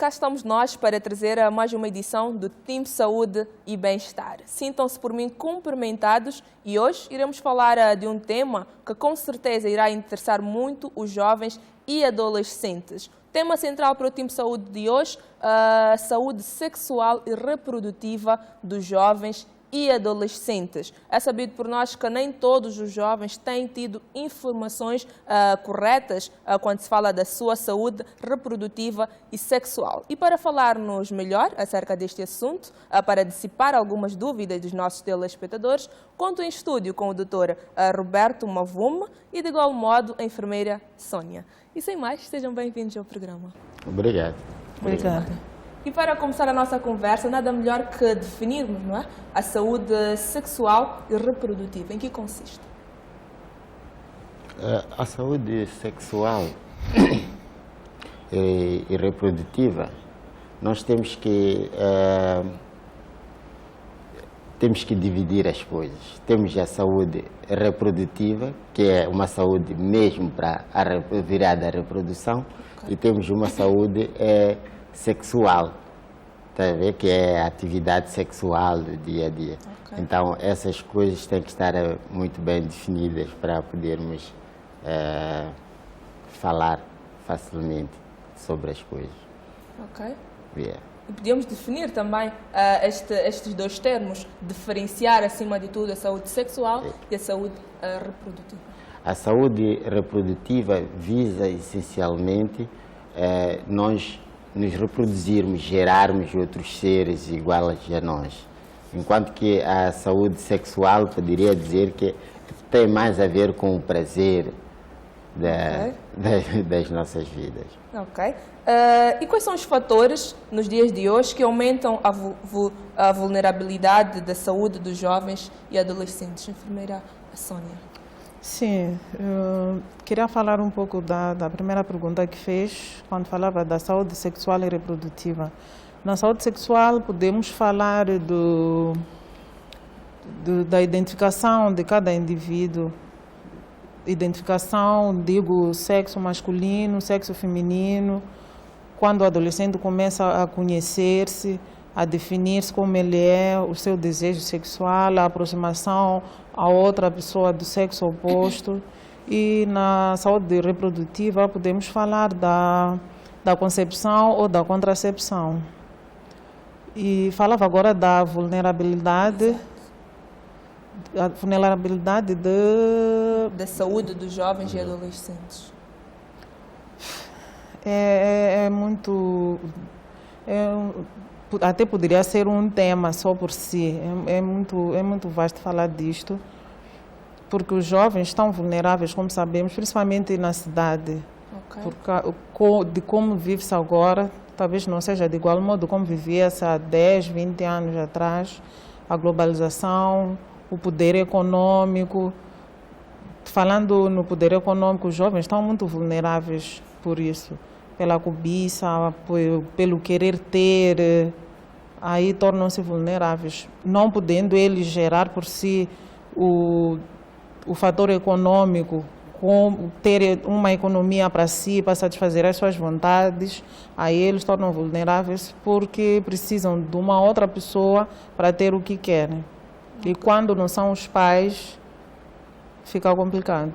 cá estamos nós para trazer a mais uma edição do Team Saúde e Bem-Estar. Sintam-se por mim cumprimentados e hoje iremos falar de um tema que com certeza irá interessar muito os jovens e adolescentes. Tema central para o Team Saúde de hoje, a saúde sexual e reprodutiva dos jovens e adolescentes. É sabido por nós que nem todos os jovens têm tido informações corretas quando se fala da sua saúde reprodutiva e sexual. E para falar-nos melhor acerca deste assunto, para dissipar algumas dúvidas dos nossos telespectadores, conto em estúdio com o Dr. Roberto Mavume e, de igual modo, a enfermeira Sônia. E sem mais, sejam bem-vindos ao programa. Obrigado. Obrigada. E para começar a nossa conversa, nada melhor que definirmos, não é, a saúde sexual e reprodutiva. Em que consiste? A saúde sexual e reprodutiva, nós temos que dividir as coisas. Temos a saúde reprodutiva, que é uma saúde mesmo para virada à reprodução, e temos uma saúde sexual, tá a ver? Que é a atividade sexual do dia a dia. Então, essas coisas têm que estar muito bem definidas para podermos falar facilmente sobre as coisas. Ok. Yeah. E podíamos definir também estes dois termos, diferenciar acima de tudo a saúde sexual e a saúde reprodutiva. A saúde reprodutiva visa essencialmente nós nos reproduzirmos, gerarmos outros seres iguais a nós. Enquanto que a saúde sexual poderia dizer que tem mais a ver com o prazer das nossas vidas. Ok. E quais são os fatores nos dias de hoje que aumentam a vulnerabilidade da saúde dos jovens e adolescentes? Enfermeira Sônia. Sim, eu queria falar um pouco da primeira pergunta que fez, quando falava da saúde sexual e reprodutiva. Na saúde sexual podemos falar da identificação de cada indivíduo. Identificação, digo, sexo masculino, sexo feminino, quando o adolescente começa a conhecer-se, a definir-se como ele é, o seu desejo sexual, a aproximação a outra pessoa do sexo oposto. E na saúde reprodutiva podemos falar da concepção ou da contracepção. E falava agora da vulnerabilidade, da saúde dos jovens e adolescentes. Até poderia ser um tema só por si. É muito vasto falar disto, porque os jovens estão vulneráveis, como sabemos, principalmente na cidade. De como vive-se agora, talvez não seja de igual modo como vivia-se há 10, 20 anos atrás. A globalização, o poder econômico. Falando no poder econômico, os jovens estão muito vulneráveis por isso. Pela cobiça, pelo querer ter, aí tornam-se vulneráveis. Não podendo eles gerar por si o fator econômico, ter uma economia para si, para satisfazer as suas vontades, aí eles tornam vulneráveis porque precisam de uma outra pessoa para ter o que querem. E quando não são os pais, fica complicado.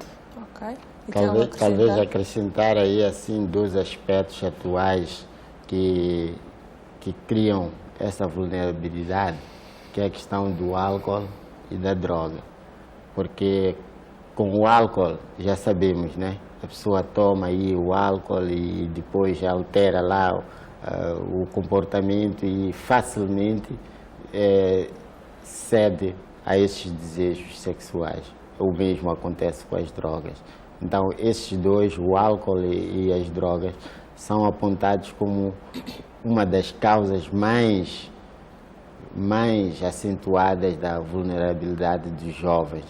Talvez acrescentar aí assim dois aspectos atuais que criam essa vulnerabilidade, que é a questão do álcool e da droga. Porque com o álcool já sabemos, né? A pessoa toma aí o álcool e depois altera lá o comportamento e facilmente cede a esses desejos sexuais. O mesmo acontece com as drogas. Então, esses dois, o álcool e as drogas, são apontados como uma das causas mais acentuadas da vulnerabilidade dos jovens.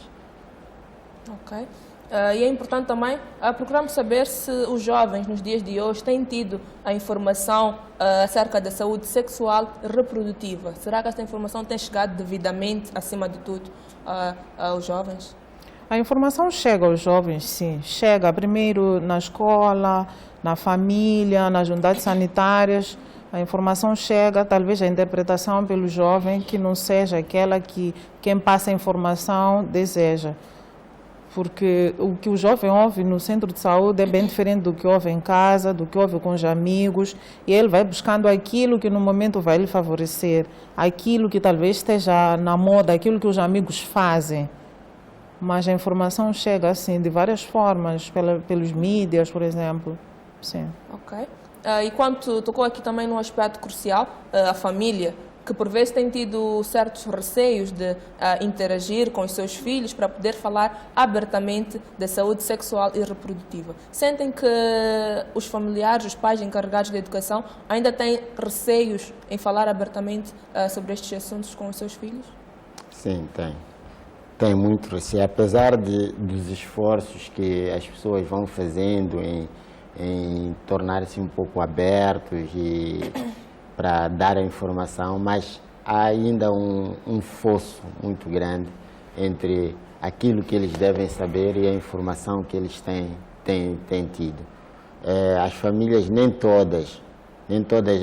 Ok. E é importante também procurarmos saber se os jovens nos dias de hoje têm tido a informação acerca da saúde sexual e reprodutiva. Será que esta informação tem chegado devidamente, acima de tudo, aos jovens? A informação chega aos jovens, sim. Chega primeiro na escola, na família, nas unidades sanitárias, A informação chega, talvez a interpretação pelo jovem que não seja aquela que quem passa a informação deseja. Porque o que o jovem ouve no centro de saúde é bem diferente do que ouve em casa, do que ouve com os amigos, e ele vai buscando aquilo que no momento vai lhe favorecer, aquilo que talvez esteja na moda, aquilo que os amigos fazem. Mas a informação chega assim de várias formas, pelos mídias, por exemplo. Sim. Ok. E quando tocou aqui também num aspecto crucial, a família, que por vezes tem tido certos receios de interagir com os seus filhos para poder falar abertamente da saúde sexual e reprodutiva. Sentem que os familiares, os pais encarregados da educação, ainda têm receios em falar abertamente sobre estes assuntos com os seus filhos? Sim, tem. Tem muito receio, apesar dos esforços que as pessoas vão fazendo em tornar-se um pouco abertos e para dar a informação, mas há ainda um fosso muito grande entre aquilo que eles devem saber e a informação que eles têm tido. As famílias, nem todas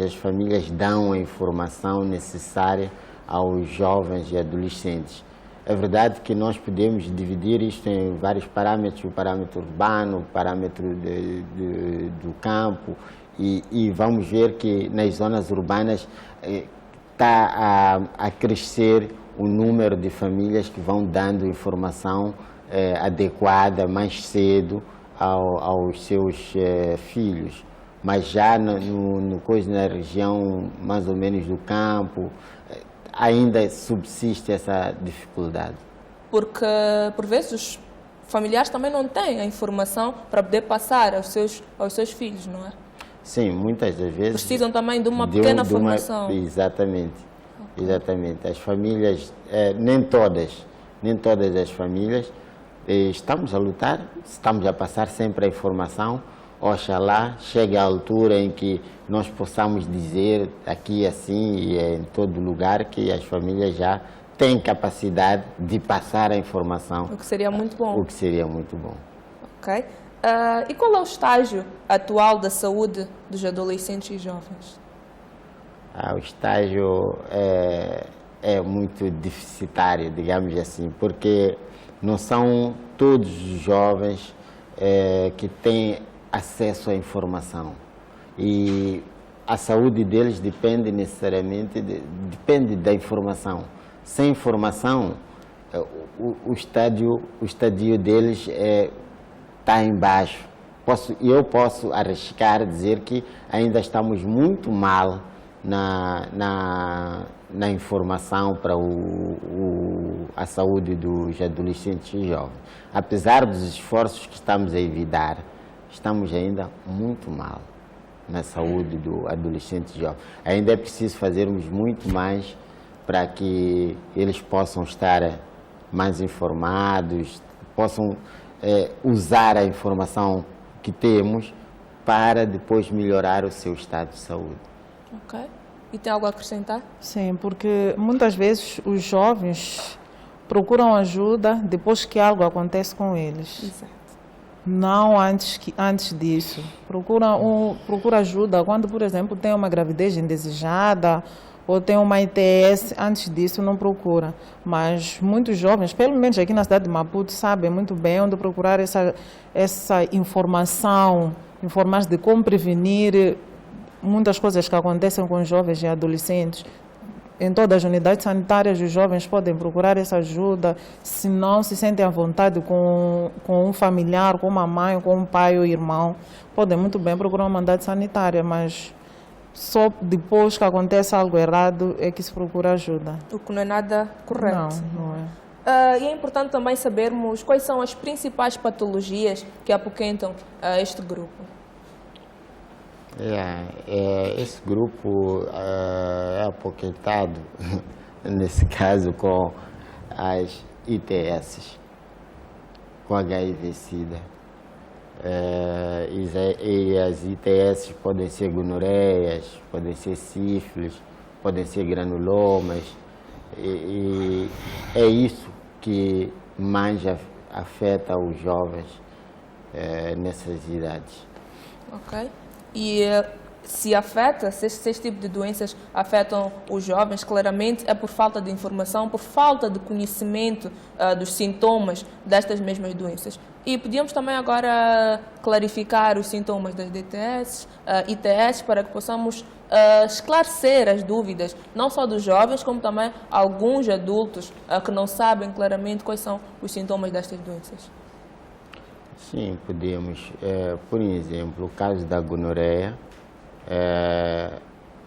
as famílias dão a informação necessária aos jovens e adolescentes. É verdade que nós podemos dividir isto em vários parâmetros, o parâmetro urbano, o parâmetro do campo, e vamos ver que nas zonas urbanas está a crescer o número de famílias que vão dando informação adequada mais cedo aos seus filhos. Mas já na região mais ou menos do campo, ainda subsiste essa dificuldade. Porque, por vezes, os familiares também não têm a informação para poder passar aos seus filhos, não é? Sim, muitas das vezes... Precisam também de uma pequena formação. Exatamente. Exatamente. As famílias, nem todas as famílias, estamos a lutar, estamos a passar sempre a informação. Oxalá chegue a altura em que nós possamos dizer aqui assim e em todo lugar que as famílias já têm capacidade de passar a informação. O que seria muito bom. O que seria muito bom. Ok. E qual é o estágio atual da saúde dos adolescentes e jovens? O estágio é muito deficitário, digamos assim, porque não são todos os jovens que têm acesso à informação, e a saúde deles depende necessariamente da informação. Sem informação, o estadio deles está embaixo. Eu posso arriscar dizer que ainda estamos muito mal na informação para a saúde dos adolescentes e jovens. Apesar dos esforços que estamos a evitar, estamos ainda muito mal na saúde do adolescente e jovem. Ainda é preciso fazermos muito mais para que eles possam estar mais informados, possam usar a informação que temos para depois melhorar o seu estado de saúde. Ok. E tem algo a acrescentar? Sim, porque muitas vezes os jovens procuram ajuda depois que algo acontece com eles. Exato. Não antes disso. Procura ajuda quando, por exemplo, tem uma gravidez indesejada ou tem uma ITS. Antes disso não procura. Mas muitos jovens, pelo menos aqui na cidade de Maputo, sabem muito bem onde procurar essa informação de como prevenir muitas coisas que acontecem com jovens e adolescentes. Em todas as unidades sanitárias, os jovens podem procurar essa ajuda. Se não se sentem à vontade com um familiar, com uma mãe, com um pai ou irmão, podem muito bem procurar uma unidade sanitária, mas só depois que acontece algo errado é que se procura ajuda. O que não é nada correto. Não é. E é importante também sabermos quais são as principais patologias que apoquentam este grupo. Esse grupo é apoquentado, nesse caso, com as ITS, com HIV-Sida. E as ITS podem ser gonoreias, podem ser sífilis, podem ser granulomas. E é isso que mais afeta os jovens nessas idades. Ok. E se esse tipo de doenças afetam os jovens, claramente é por falta de informação, por falta de conhecimento dos sintomas destas mesmas doenças. E podíamos também agora clarificar os sintomas das DTS, ITS, para que possamos esclarecer as dúvidas, não só dos jovens, como também alguns adultos que não sabem claramente quais são os sintomas destas doenças. Sim, podemos. Por exemplo, o caso da gonorreia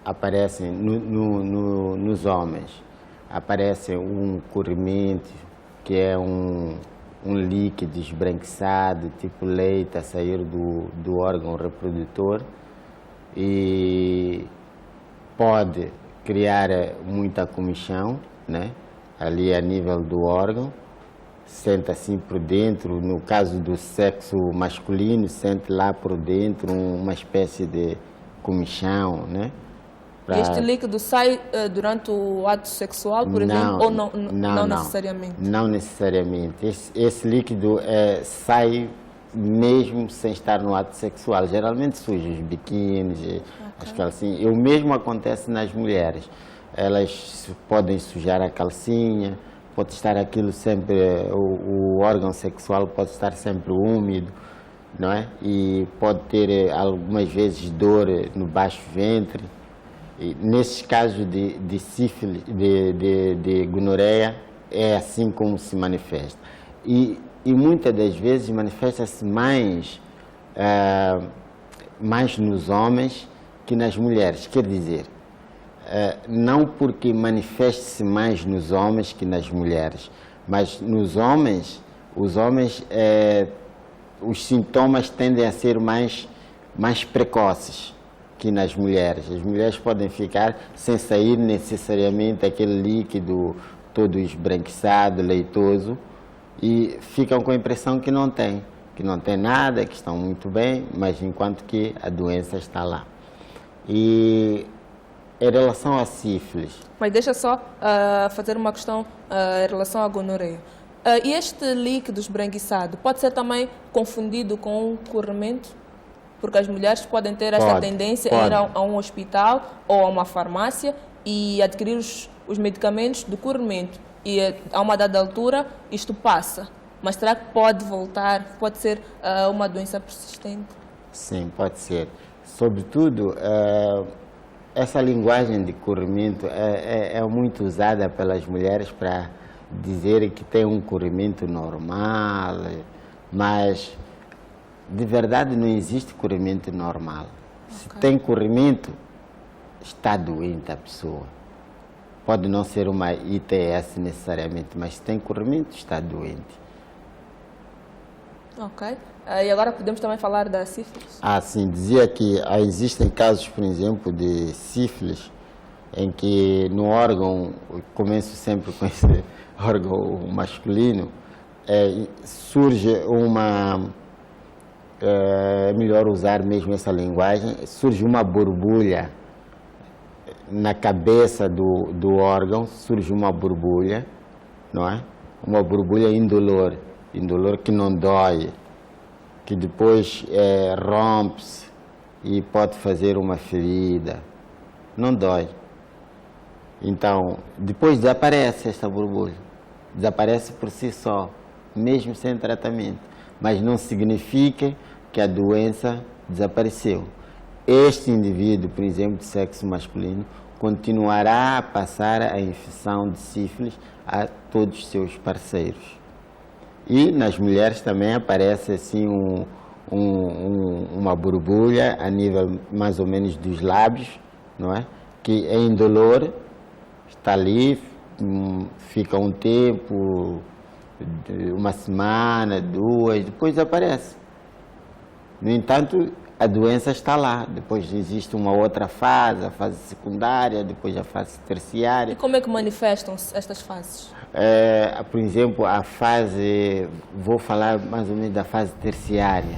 aparece nos homens. Aparece um corrimento, que é um líquido esbranquiçado, tipo leite, a sair do órgão reprodutor, e pode criar muita comichão, né? Ali a nível do órgão. Sente assim por dentro, no caso do sexo masculino, sente lá por dentro uma espécie de comichão, né? Este líquido sai durante o ato sexual, por exemplo, ou não necessariamente? Não necessariamente. Esse líquido sai mesmo sem estar no ato sexual. Geralmente suja os biquínis, as calcinhas. E o mesmo acontece nas mulheres. Elas podem sujar a calcinha, pode estar aquilo sempre, o órgão sexual pode estar sempre úmido, não é? E pode ter algumas vezes dor no baixo ventre. E nesses casos de sífilis, de gonorreia, é assim como se manifesta. E muitas das vezes manifesta-se mais nos homens que nas mulheres. Quer dizer, não porque manifeste-se mais nos homens que nas mulheres, mas nos homens, os sintomas tendem a ser mais precoces que nas mulheres. As mulheres podem ficar sem sair necessariamente aquele líquido todo esbranquiçado, leitoso, e ficam com a impressão que não tem nada, que estão muito bem, mas enquanto que a doença está lá. E em relação à sífilis... Mas deixa só fazer uma questão em relação à gonorreia. E este líquido esbranquiçado pode ser também confundido com um corrimento? Porque as mulheres podem ter esta tendência a ir a um hospital ou a uma farmácia e adquirir os medicamentos do corrimento. E a uma dada altura isto passa. Mas será que pode voltar? Pode ser uma doença persistente? Sim, pode ser. Sobretudo, essa linguagem de corrimento é muito usada pelas mulheres para dizer que tem um corrimento normal, mas de verdade não existe corrimento normal. Se tem corrimento, está doente a pessoa. Pode não ser uma ITS necessariamente, mas se tem corrimento, está doente. Ok. E agora podemos também falar da sífilis? Sim, dizia que existem casos, por exemplo, de sífilis, em que no órgão, começo sempre com esse órgão masculino, surge é melhor usar mesmo essa linguagem, surge uma borbulha na cabeça do órgão, surge uma borbulha, não é? Uma borbulha indolor que não dói, que depois rompe-se e pode fazer uma ferida, não dói. Então, depois desaparece esta borbulha, desaparece por si só, mesmo sem tratamento, mas não significa que a doença desapareceu. Este indivíduo, por exemplo, de sexo masculino, continuará a passar a infecção de sífilis a todos os seus parceiros. E nas mulheres também aparece assim uma borbulha a nível mais ou menos dos lábios, não é? Que é indolor, está ali, fica um tempo, uma semana, duas, depois aparece. No entanto, a doença está lá. Depois existe uma outra fase, a fase secundária, depois a fase terciária. E como é que manifestam-se estas fases? Por exemplo, a fase, vou falar mais ou menos da fase terciária,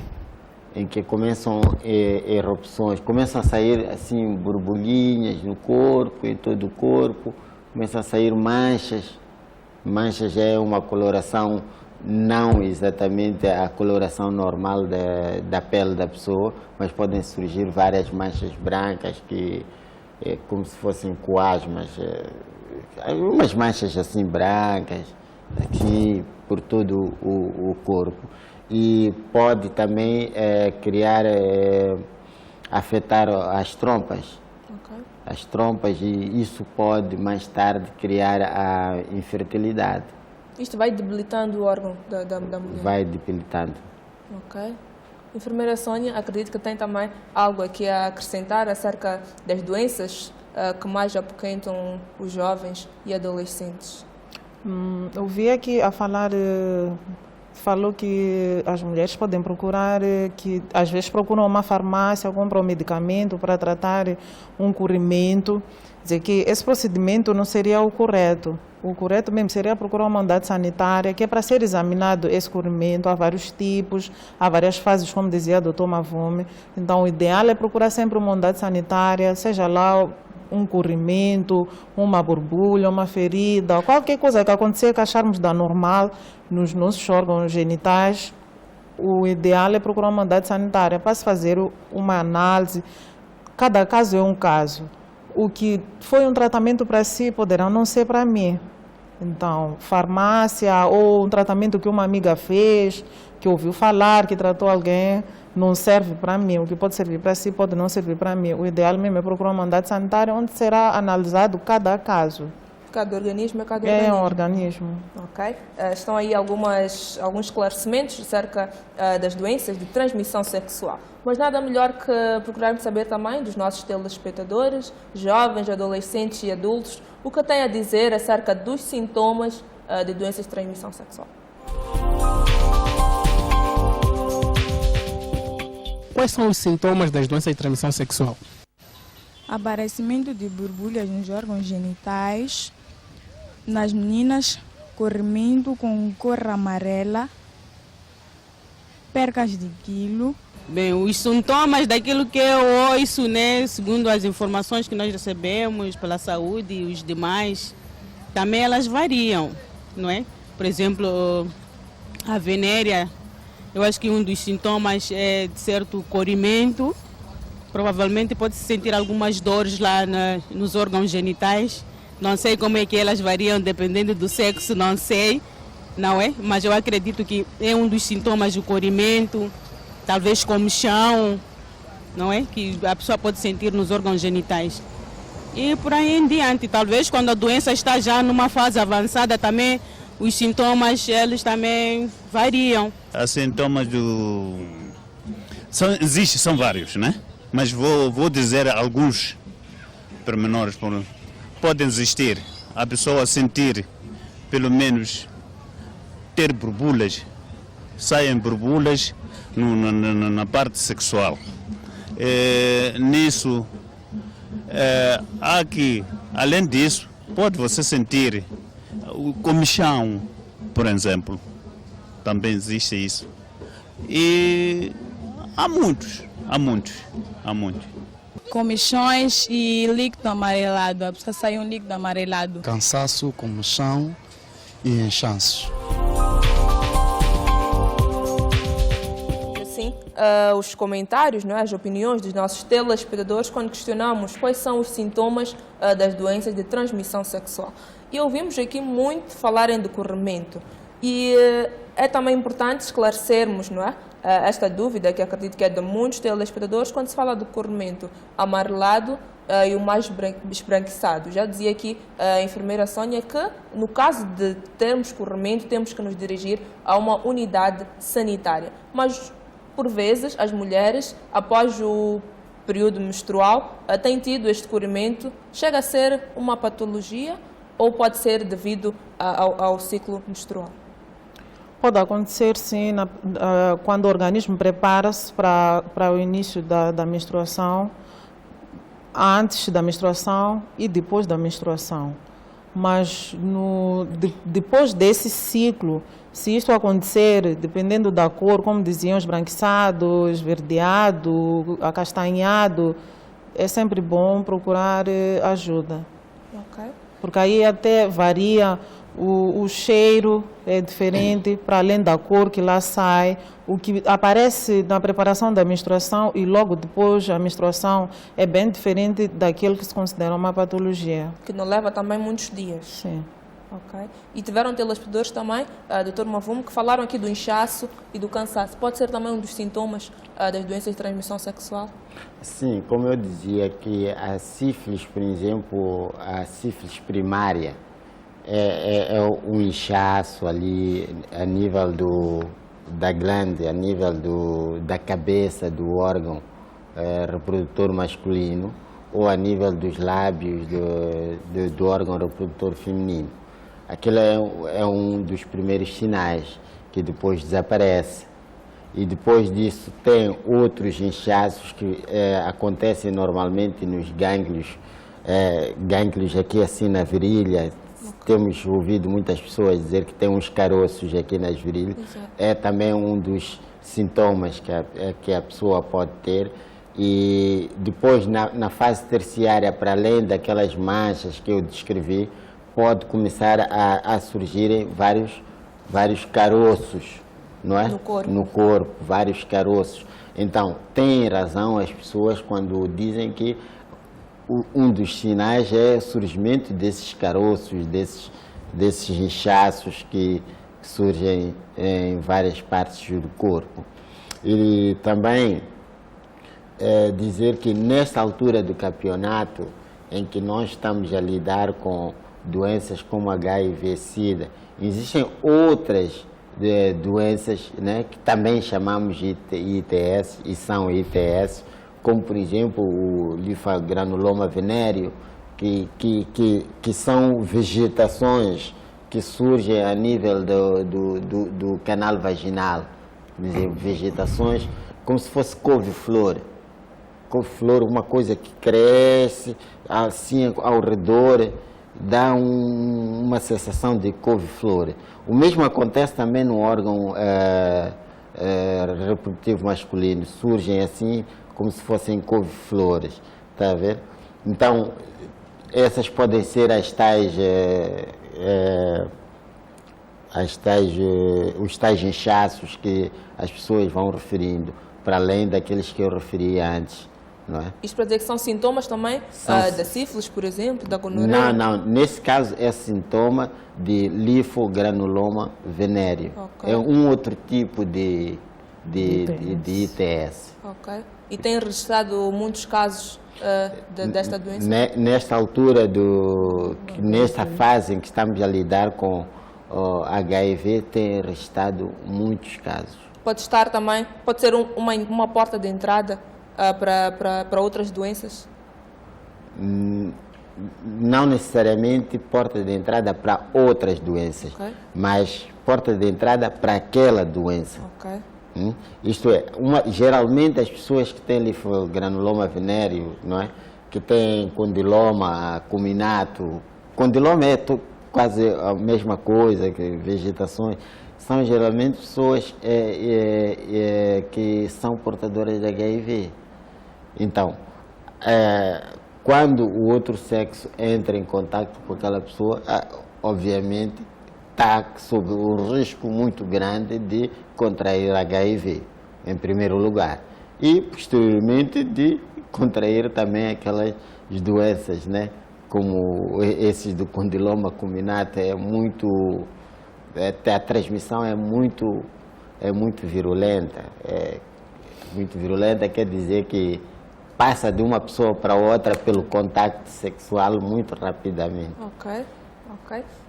em que começam erupções, começam a sair assim borbulhinhas no corpo, em todo o corpo, começam a sair manchas. Manchas é uma coloração não exatamente a coloração normal da pele da pessoa, mas podem surgir várias manchas brancas que é como se fossem coasmas, umas manchas assim brancas, aqui por todo o corpo. E pode também afetar as trompas. Okay. As trompas, e isso pode mais tarde criar a infertilidade. Isto vai debilitando o órgão da mulher? Vai debilitando. Ok. Enfermeira Sônia, acredito que tem também algo aqui a acrescentar acerca das doenças que mais apoquentam os jovens e adolescentes. Eu vi aqui a falar, falou que as mulheres podem procurar, que às vezes procuram uma farmácia, compram um medicamento para tratar um corrimento. Dizer que esse procedimento não seria o correto. O correto mesmo seria procurar uma unidade sanitária, que é para ser examinado esse corrimento. Há vários tipos, há várias fases, como dizia a doutora Mavome. Então, o ideal é procurar sempre uma unidade sanitária, seja lá um corrimento, uma borbulha, uma ferida, qualquer coisa que acontecer que acharmos da normal nos nossos órgãos genitais. O ideal é procurar uma unidade sanitária para se fazer uma análise. Cada caso é um caso. O que foi um tratamento para si poderá não ser para mim. Então, farmácia ou um tratamento que uma amiga fez, que ouviu falar, que tratou alguém, não serve para mim. O que pode servir para si pode não servir para mim. O ideal mesmo é procurar uma unidade sanitária onde será analisado cada caso. Cada organismo é cada organismo? É um organismo. Ok. Estão aí alguns esclarecimentos acerca das doenças de transmissão sexual. Mas nada melhor que procurarmos saber também dos nossos telespectadores, jovens, adolescentes e adultos, o que têm a dizer acerca dos sintomas de doenças de transmissão sexual. Quais são os sintomas das doenças de transmissão sexual? Aparecimento de borbulhas nos órgãos genitais, nas meninas, corrimento com cor amarela, percas de quilo. Bem, os sintomas daquilo que eu ouço, né, segundo as informações que nós recebemos pela saúde e os demais, também elas variam, não é? Por exemplo, a venérea, eu acho que um dos sintomas é de certo corrimento. Provavelmente pode-se sentir algumas dores lá nos órgãos genitais. Não sei como é que elas variam dependendo do sexo, não sei, não é? Mas eu acredito que é um dos sintomas do corrimento, talvez comichão, não é? Que a pessoa pode sentir nos órgãos genitais. E por aí em diante, talvez quando a doença está já numa fase avançada também, os sintomas, eles também variam. Os sintomas são vários, né? Mas vou dizer alguns pormenores. Podem existir a pessoa sentir, pelo menos, ter borbulhas, saem borbulhas na parte sexual. Nisso, há que, além disso, pode você sentir o comichão, por exemplo. Também existe isso. E há muitos. Comichões e líquido amarelado. A pessoa sai um líquido amarelado. Cansaço, comichão e inchaços. Assim, os comentários, não é? As opiniões dos nossos telespectadores quando questionamos quais são os sintomas das doenças de transmissão sexual. E ouvimos aqui muito falarem de corrimento. E é também importante esclarecermos, não é? Esta dúvida, que acredito que é de muitos telespectadores, quando se fala do corrimento amarelado e o mais esbranquiçado. Já dizia aqui a enfermeira Sônia que, no caso de termos corrimento, temos que nos dirigir a uma unidade sanitária. Mas, por vezes, as mulheres, após o período menstrual, têm tido este corrimento. Chega a ser uma patologia ou pode ser devido ao ciclo menstrual? Pode acontecer, sim, quando o organismo prepara-se para o início da menstruação, antes da menstruação e depois da menstruação. Mas depois desse ciclo, se isto acontecer, dependendo da cor, como diziam, esbranquiçado, esverdeado, acastanhado, é sempre bom procurar ajuda. Okay. Porque aí até varia o cheiro é diferente, para além da cor que lá sai, o que aparece na preparação da menstruação e logo depois a menstruação é bem diferente daquilo que se considera uma patologia. Que não leva também muitos dias. Sim. Ok. E tiveram telespectadores também, Dr. Mavumo, que falaram aqui do inchaço e do cansaço. Pode ser também um dos sintomas das doenças de transmissão sexual? Sim, como eu dizia que a sífilis, por exemplo, a sífilis primária é um inchaço ali a nível da glande, a nível da cabeça do órgão reprodutor masculino ou a nível dos lábios do órgão reprodutor feminino. Aquilo é um dos primeiros sinais que depois desaparece. E depois disso tem outros inchaços que acontecem normalmente nos gânglios, gânglios aqui assim na virilha. Temos ouvido muitas pessoas dizer que tem uns caroços aqui nas virilhas. Exato. É também um dos sintomas que a pessoa pode ter. E depois na fase terciária, para além daquelas manchas que eu descrevi, pode começar a surgirem vários caroços, não é? No corpo, vários caroços. Então, tem razão as pessoas quando dizem que um dos sinais é o surgimento desses caroços, desses inchaços que surgem em várias partes do corpo. E também dizer que nesta altura do campeonato, em que nós estamos a lidar com doenças como HIV-Sida, existem outras doenças, né, que também chamamos de ITS e são ITS, como por exemplo o linfogranuloma venéreo, que são vegetações que surgem a nível do canal vaginal, quer dizer, vegetações como se fosse couve-flor. Couve-flor, uma coisa que cresce assim ao redor, dá uma sensação de couve-flor. O mesmo acontece também no órgão reprodutivo masculino, surgem assim como se fossem couve-flores, está a ver? Então, essas podem ser os tais inchaços que as pessoas vão referindo, para além daqueles que eu referi antes. Não é? Isto para dizer que são sintomas também da sífilis, por exemplo, da gonorreia? Não. Nesse caso é sintoma de linfogranuloma venéreo. Okay. É um outro tipo de ITS. Ok. E tem registrado muitos casos desta doença? Nesta altura, nesta fase em que estamos a lidar com HIV, tem registrado muitos casos. Pode ser uma porta de entrada para outras doenças? Não necessariamente porta de entrada para outras doenças, okay, mas porta de entrada para aquela doença. Okay. Isto é, geralmente as pessoas que têm linfogranuloma venéreo, não é? Que têm condiloma acuminato, condiloma é quase a mesma coisa que vegetações, são geralmente pessoas que são portadoras de HIV. Então, quando o outro sexo entra em contato com aquela pessoa, obviamente está sob um risco muito grande de contrair HIV, em primeiro lugar. E, posteriormente, de contrair também aquelas doenças, né? Como esses do condiloma acuminato, a transmissão é muito virulenta. Muito virulenta quer dizer que passa de uma pessoa para outra pelo contato sexual muito rapidamente. Ok.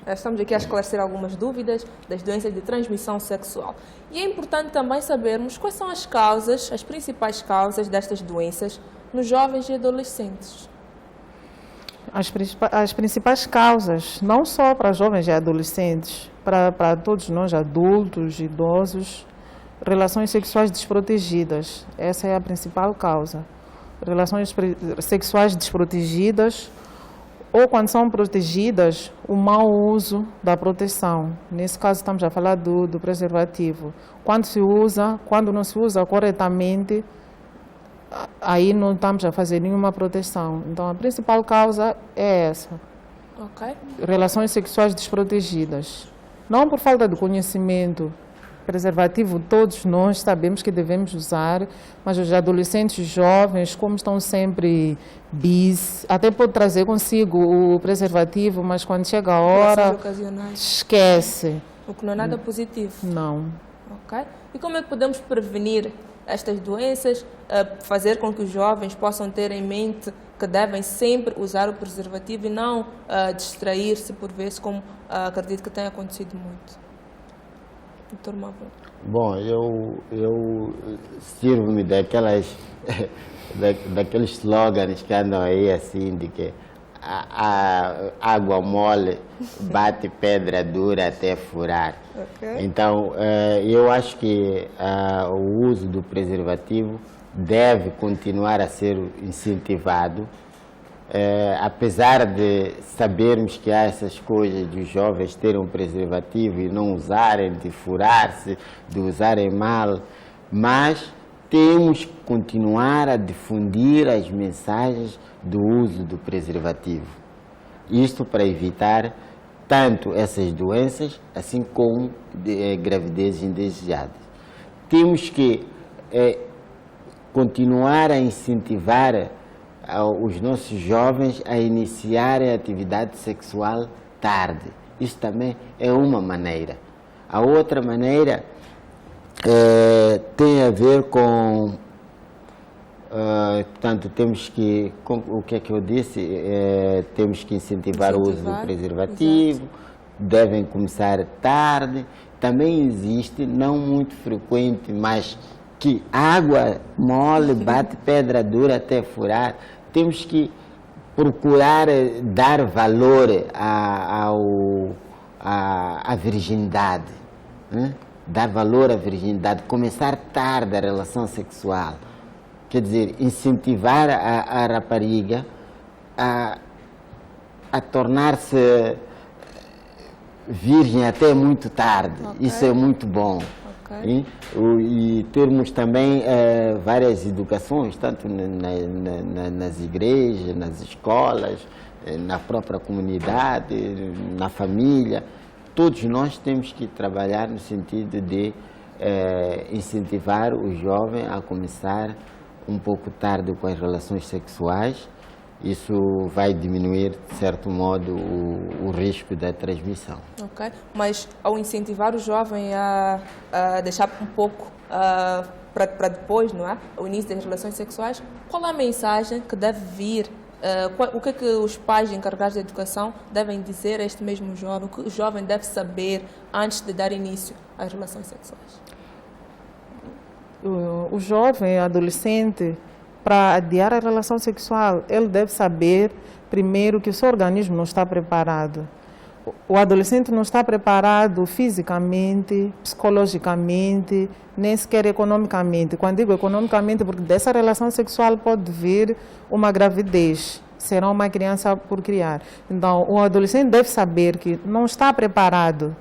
Estamos aqui a esclarecer algumas dúvidas das doenças de transmissão sexual. E é importante também sabermos quais são as principais causas destas doenças nos jovens e adolescentes. As principais causas, não só para jovens e adolescentes, para todos nós, adultos, idosos, relações sexuais desprotegidas. Essa é a principal causa. Relações sexuais desprotegidas, ou quando são protegidas, o mau uso da proteção. Nesse caso estamos a falar do preservativo. Quando não se usa corretamente, aí não estamos a fazer nenhuma proteção. Então a principal causa é essa. Ok. Relações sexuais desprotegidas. Não por falta de conhecimento. Preservativo todos nós sabemos que devemos usar, mas os adolescentes jovens, como estão sempre bis, até pode trazer consigo o preservativo, mas quando chega a hora, esquece. O que não é nada positivo. Não. Ok. E como é que podemos prevenir estas doenças, fazer com que os jovens possam ter em mente que devem sempre usar o preservativo e não distrair-se por vezes, como acredito que tenha acontecido muito? Doutor Mavro. Bom, eu sirvo-me daqueles slogans que andam aí assim, de que a água mole bate pedra dura até furar. Okay. Então, eu acho que o uso do preservativo deve continuar a ser incentivado, apesar de sabermos que há essas coisas de os jovens terem um preservativo e não usarem, de furar-se, de usarem mal, mas temos que continuar a difundir as mensagens do uso do preservativo. Isto para evitar tanto essas doenças, assim como gravidezes indesejadas. Temos que continuar a incentivar os nossos jovens a iniciarem a atividade sexual tarde. Isso também é uma maneira. A outra maneira tem a ver com, portanto, temos que, o que é que eu disse? Temos que incentivar o uso do preservativo, exato. Devem começar tarde. Também existe, não muito frequente, mas que água mole bate pedra dura até furar. Temos que procurar dar valor à virgindade, né? Dar valor à virgindade, começar tarde a relação sexual. Quer dizer, incentivar a rapariga a tornar-se virgem até muito tarde. Okay. Isso é muito bom. Okay. E termos também várias educações, tanto nas igrejas, nas escolas, na própria comunidade, na família. Todos nós temos que trabalhar no sentido de incentivar o jovem a começar um pouco tarde com as relações sexuais. Isso vai diminuir, de certo modo, o risco da transmissão. Ok, mas ao incentivar o jovem a deixar um pouco para depois, não é? O início das relações sexuais, qual é a mensagem que deve vir? O que é que os pais encarregados da educação devem dizer a este mesmo jovem? O que o jovem deve saber antes de dar início às relações sexuais? O jovem, adolescente, para adiar a relação sexual, ele deve saber, primeiro, que o seu organismo não está preparado. O adolescente não está preparado fisicamente, psicologicamente, nem sequer economicamente. Quando digo economicamente, porque dessa relação sexual pode vir uma gravidez, será uma criança por criar. Então, o adolescente deve saber que não está preparado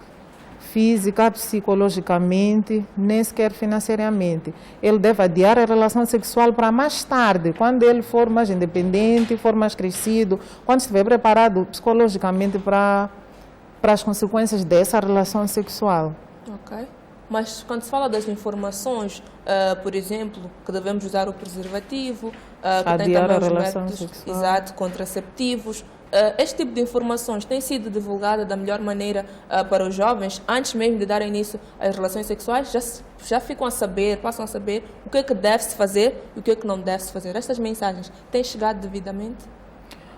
física, psicologicamente, nem sequer financeiramente. Ele deve adiar a relação sexual para mais tarde, quando ele for mais independente, for mais crescido, quando estiver preparado psicologicamente para as consequências dessa relação sexual. Ok. Mas quando se fala das informações, por exemplo, que devemos usar o preservativo, que tem também os métodos, exato, contraceptivos, este tipo de informações tem sido divulgada da melhor maneira para os jovens, antes mesmo de dar início às relações sexuais, já ficam a saber, passam a saber o que é que deve-se fazer e o que é que não deve-se fazer. Estas mensagens têm chegado devidamente?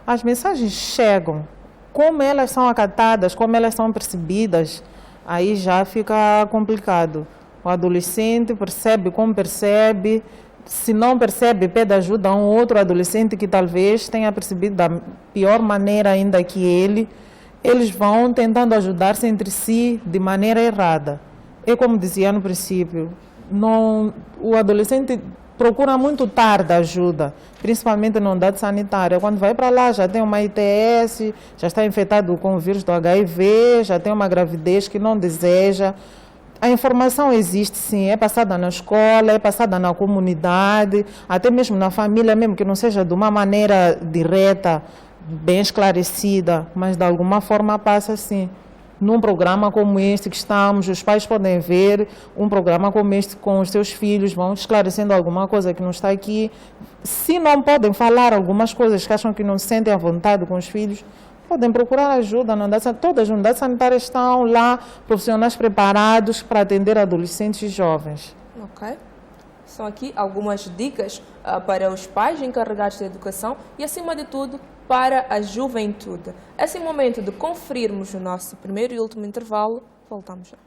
As mensagens chegam. Como elas são acatadas, como elas são percebidas, aí já fica complicado. O adolescente percebe como percebe. Se não percebe, pede ajuda a um outro adolescente que talvez tenha percebido da pior maneira ainda que ele. Eles vão tentando ajudar-se entre si de maneira errada. É como dizia no princípio, o adolescente procura muito tarde ajuda, principalmente na unidade sanitária. Quando vai para lá já tem uma ITS, já está infectado com o vírus do HIV, já tem uma gravidez que não deseja. A informação existe sim, é passada na escola, é passada na comunidade, até mesmo na família, mesmo que não seja de uma maneira direta, bem esclarecida, mas de alguma forma passa assim. Num programa como este que estamos, os pais podem ver um programa como este com os seus filhos, vão esclarecendo alguma coisa que não está aqui. Se não podem falar algumas coisas que acham que não se sentem à vontade com os filhos, podem procurar ajuda. Todas as unidades sanitárias estão lá, profissionais preparados para atender adolescentes e jovens. Ok. São aqui algumas dicas para os pais encarregados da educação e, acima de tudo, para a juventude. Esse é o momento de conferirmos o nosso primeiro e último intervalo. Voltamos já.